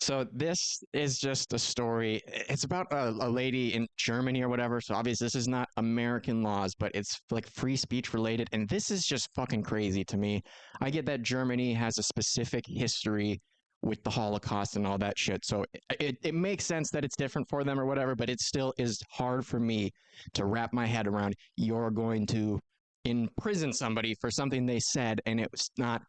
So this is just a story. It's about a lady in Germany or whatever. So obviously this is not American laws, but it's like free speech related. And this is just fucking crazy to me. I get that Germany has a specific history with the Holocaust and all that shit. So it makes sense that it's different for them or whatever, but it still is hard for me to wrap my head around. You're going to imprison somebody for something they said, and it was not,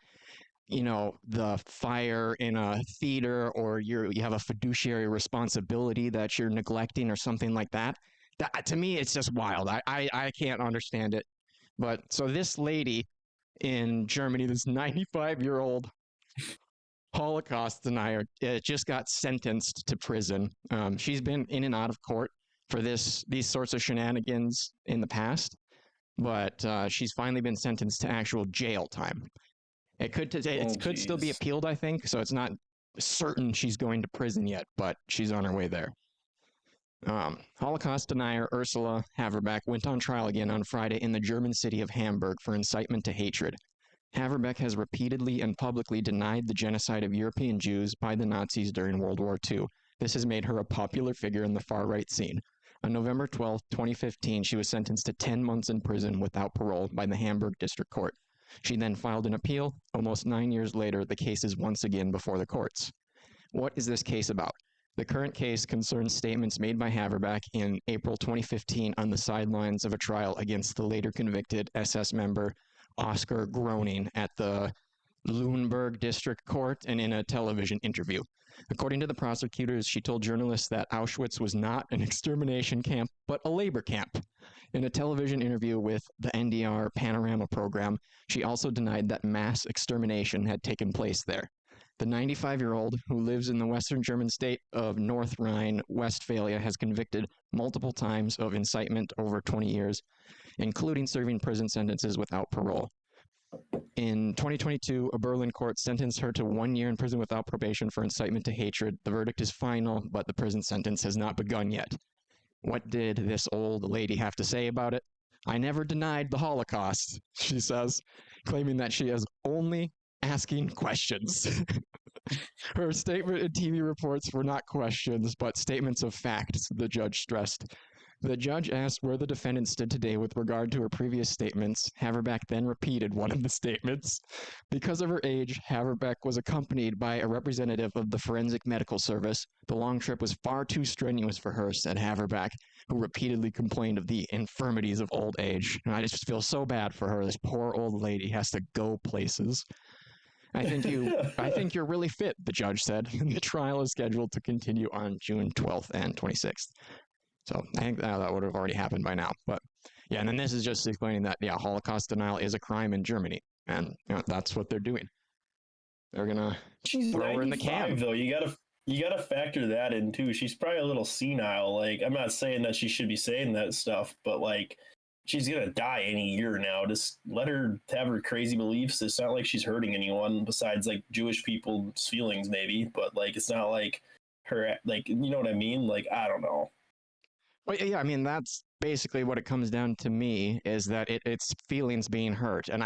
the fire in a theater, or you have a fiduciary responsibility that you're neglecting or something like that. That to me, it's just wild. I can't understand it. But so this lady in Germany, this 95-year-old Holocaust denier, just got sentenced to prison. She's been in and out of court for these sorts of shenanigans in the past, but she's finally been sentenced to actual jail time. It could still be appealed, I think, so it's not certain she's going to prison yet, but she's on her way there. Holocaust denier Ursula Haverbeck went on trial again on Friday in the German city of Hamburg for incitement to hatred. Haverbeck has repeatedly and publicly denied the genocide of European Jews by the Nazis during World War II. This has made her a popular figure in the far-right scene. On November 12, 2015, she was sentenced to 10 months in prison without parole by the Hamburg District Court. She then filed an appeal. Almost 9 years later, the case is once again before the courts. What is this case about? The current case concerns statements made by Haverbeck in April 2015 on the sidelines of a trial against the later convicted SS member Oscar Groening at the Lüneburg District Court and in a television interview. According to the prosecutors, she told journalists that Auschwitz was not an extermination camp, but a labor camp. In a television interview with the NDR Panorama program, she also denied that mass extermination had taken place there. The 95-year-old, who lives in the western German state of North Rhine-Westphalia, has convicted multiple times of incitement over 20 years, including serving prison sentences without parole. In 2022, a Berlin court sentenced her to 1 year in prison without probation for incitement to hatred. The verdict is final, but the prison sentence has not begun yet. What did this old lady have to say about it? I never denied the Holocaust, she says, claiming that she is only asking questions. Her statement in TV reports were not questions, but statements of facts, the judge stressed. The judge asked where the defendant stood today with regard to her previous statements. Haverbeck then repeated one of the statements. Because of her age, Haverbeck was accompanied by a representative of the Forensic Medical Service. The long trip was far too strenuous for her, said Haverbeck, who repeatedly complained of the infirmities of old age. And I just feel so bad for her. This poor old lady has to go places. I think you're really fit, the judge said. The trial is scheduled to continue on June 12th and 26th. So I think that would have already happened by now. But yeah, and then this is just explaining that, yeah, Holocaust denial is a crime in Germany. And that's what they're doing. They're going to throw her in the can. Though, you gotta factor that in too. She's probably a little senile. Like, I'm not saying that she should be saying that stuff, but like, she's gonna die any year now. Just let her have her crazy beliefs. It's not like she's hurting anyone besides like Jewish people's feelings, maybe. But like, it's not like her, like, you know what I mean? Like, I don't know. Well, yeah, I mean, that's basically what it comes down to me, is that it's feelings being hurt. And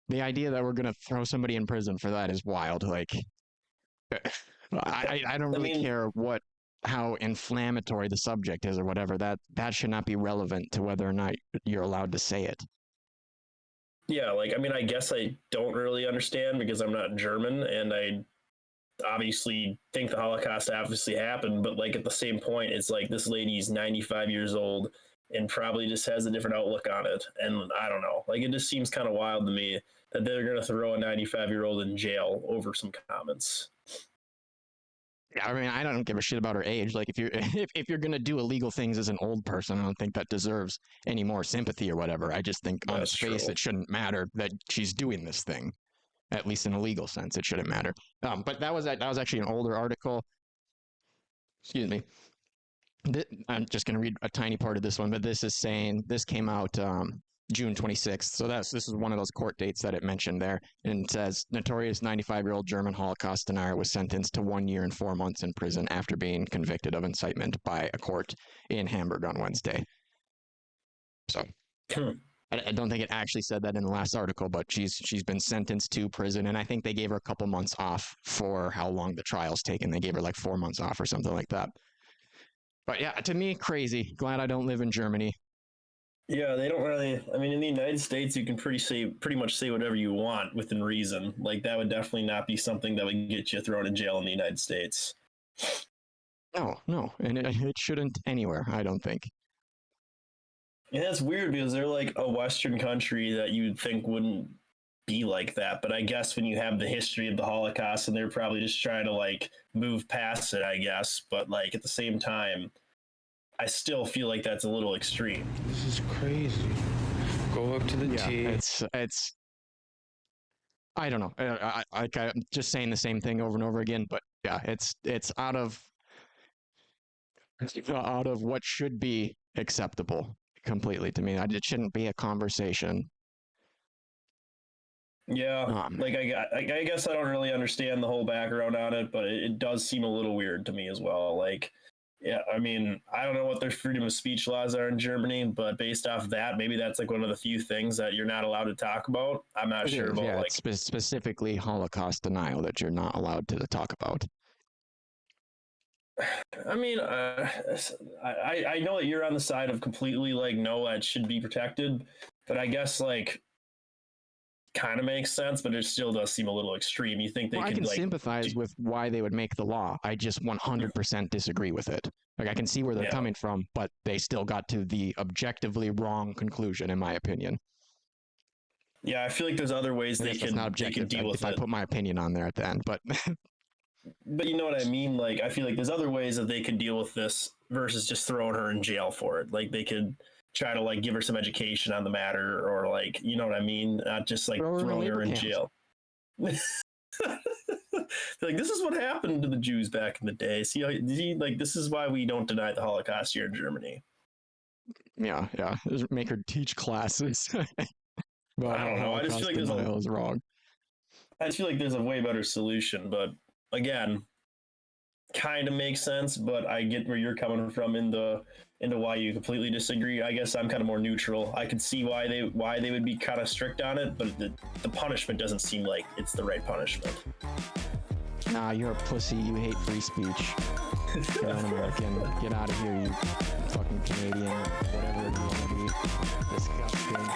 the idea that we're going to throw somebody in prison for that is wild. Like, I don't really care how inflammatory the subject is or whatever. That should not be relevant to whether or not you're allowed to say it. Yeah, like, I mean, I guess I don't really understand because I'm not German, and I obviously think the Holocaust obviously happened, but like at the same point, it's like this lady's 95 years old and probably just has a different outlook on it. And I don't know, like, it just seems kind of wild to me that they're going to throw a 95-year-old in jail over some comments. Yeah, I mean, I don't give a shit about her age. Like, if you're gonna do illegal things as an old person, I don't think that deserves any more sympathy or whatever. I just think on its face, it shouldn't matter that she's doing this thing. At least in a legal sense, it shouldn't matter. But that was actually an older article. Excuse me. I'm just going to read a tiny part of this one, but this is saying this came out June 26th. So this is one of those court dates that it mentioned there. And it says, notorious 95-year-old German Holocaust denier was sentenced to 1 year and 4 months in prison after being convicted of incitement by a court in Hamburg on Wednesday. So I don't think it actually said that in the last article, but she's been sentenced to prison, and I think they gave her a couple months off for how long the trial's taken. They gave her like 4 months off or something like that. But yeah, to me, crazy. Glad I don't live in Germany. Yeah, they don't really. I mean, in the United States, you can pretty much say whatever you want within reason. Like that would definitely not be something that would get you thrown in jail in the United States. No, and it shouldn't anywhere. I don't think. And that's weird because they're like a Western country that you'd think wouldn't be like that. But I guess when you have the history of the Holocaust, and they're probably just trying to like move past it, I guess. But like at the same time, I still feel like that's a little extreme. This is crazy. Go up to the T. It's. I don't know. I'm just saying the same thing over and over again, but yeah, it's out of what should be acceptable completely to me. It shouldn't be a conversation. Yeah, like I guess I don't really understand the whole background on it, but it does seem a little weird to me as well. Like, yeah, I mean, I don't know what their freedom of speech laws are in Germany, but based off that, maybe that's like one of the few things that you're not allowed to talk about. I'm not sure about yeah, like it's specifically Holocaust denial that you're not allowed to talk about. I mean, I know that you're on the side of completely like no, that should be protected, but I guess like kind of makes sense, but it still does seem a little extreme. You think they could I can like sympathize with why they would make the law. I just 100% disagree with it. Like I can see where they're coming from, but they still got to the objectively wrong conclusion, in my opinion. Yeah, I feel like there's other ways they could deal with it. If I put my opinion on there at the end, but but you know what I mean? Like I feel like there's other ways that they could deal with this versus just throwing her in jail for it. Like they could try to like give her some education on the matter, or like, you know what I mean? Not just like throwing her in jail. Like this is what happened to the Jews back in the day. See, like this is why we don't deny the Holocaust here in Germany. Yeah, just make her teach classes. But I don't know. I just feel like is wrong. I just feel like there's a way better solution, but again, kind of makes sense. But I get where you're coming from into why you completely disagree. I guess I'm kind of more neutral. I can see why they would be kind of strict on it, but the punishment doesn't seem like it's the right punishment. Nah, you're a pussy. You hate free speech. You're an American. Get out of here, you fucking Canadian. Whatever you want to be. Disgusting.